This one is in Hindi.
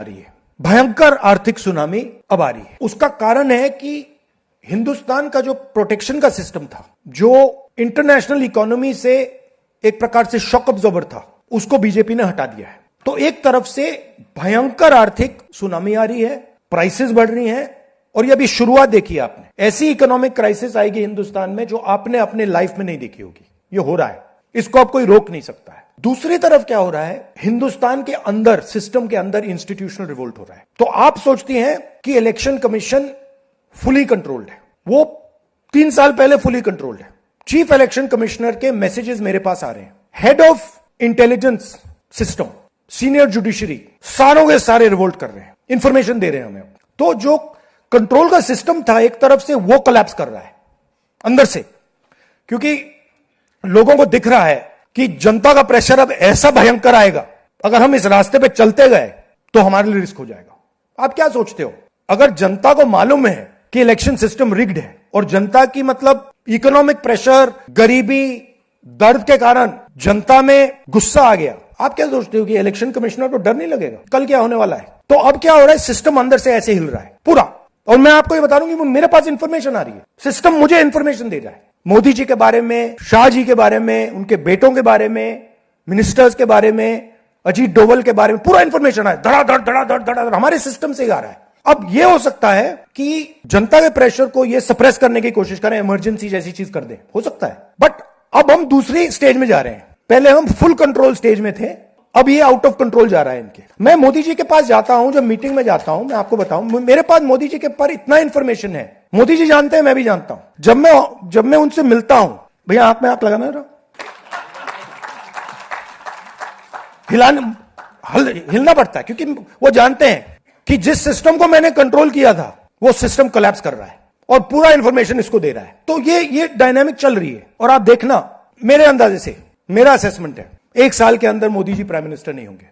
रही है, भयंकर आर्थिक सुनामी अब आ रही है। उसका कारण है कि हिंदुस्तान का जो प्रोटेक्शन का सिस्टम था, जो इंटरनेशनल इकोनॉमी से एक प्रकार से शॉक अब्जॉर्बर था, उसको बीजेपी ने हटा दिया है। तो एक तरफ से भयंकर आर्थिक सुनामी आ रही है, प्राइसेस बढ़ रही हैं, और ये अभी शुरुआत देखी है आपने। ऐसी इकोनॉमिक क्राइसिस आएगी हिंदुस्तान में जो आपने अपने लाइफ में नहीं देखी होगी। ये हो रहा है, इसको अब कोई रोक नहीं सकता है। दूसरी तरफ क्या हो रहा है, हिंदुस्तान के अंदर, सिस्टम के अंदर इंस्टीट्यूशनल रिवोल्ट हो रहा है। तो आप सोचती हैं कि इलेक्शन कमीशन फुली कंट्रोल्ड है। वो 3 साल पहले फुली कंट्रोल्ड है। चीफ इलेक्शन कमिश्नर के मैसेजेस मेरे पास आ रहे हैं, head of intelligence system, senior judiciary, सारों के सारे रिवोल्ट कर रहे हैं, इंफॉर्मेशन दे रहे हैं हमें। तो जो कंट्रोल का सिस्टम था एक तरफ से, वो कोलैप्स कर रहा है अंदर से, क्योंकि लोगों को दिख रहा है कि जनता का प्रेशर अब ऐसा भयंकर आएगा, अगर हम इस रास्ते पे चलते गए तो हमारे लिए रिस्क हो जाएगा। आप क्या सोचते हो, अगर जनता को मालूम है कि इलेक्शन सिस्टम रिग्ड है और जनता की मतलब इकोनॉमिक प्रेशर, गरीबी, दर्द के कारण जनता में गुस्सा आ गया, आप क्या सोचते हो कि इलेक्शन कमिश्नर को डर नहीं लगेगा कल क्या होने वाला है? तो अब क्या हो रहा है, सिस्टम अंदर से ऐसे हिल रहा है पूरा। और मैं आपको ये बता दूं कि मेरे पास इंफॉर्मेशन आ रही है, सिस्टम मुझे इंफॉर्मेशन दे रहा है, मोदी जी के बारे में, शाह जी के बारे में, उनके बेटों के बारे में, मिनिस्टर्स के बारे में, अजीत डोवल के बारे में पूरा इंफॉर्मेशन है, धड़ाधड़ धड़ाधड़ धड़ाधड़ हमारे सिस्टम से ही आ रहा है। अब यह हो सकता है कि जनता के प्रेशर को यह सप्रेस करने की कोशिश करें, इमरजेंसी जैसी चीज कर दें, हो सकता है। बट अब हम दूसरी स्टेज में जा रहे हैं। पहले हम फुल कंट्रोल स्टेज में थे, अब ये आउट ऑफ कंट्रोल जा रहा है इनके। मैं मोदी जी के पास जाता हूं, जब मीटिंग में जाता हूं, मैं आपको बताऊं, मेरे पास मोदी जी के पर इतना इंफॉर्मेशन है, मोदी जी जानते हैं, मैं भी जानता हूं। जब मैं उनसे मिलता हूं, भैया आंख में आंख लगाना जरा, हिलना पड़ता है, क्योंकि वो जानते हैं कि जिस सिस्टम को मैंने कंट्रोल किया था वो सिस्टम कोलैप्स कर रहा है और पूरा इंफॉर्मेशन इसको दे रहा है। तो ये डायनामिक चल रही है। और आप देखना, मेरे अंदाजे से, मेरा असेसमेंट है, 1 साल के अंदर मोदी जी प्राइम मिनिस्टर नहीं होंगे।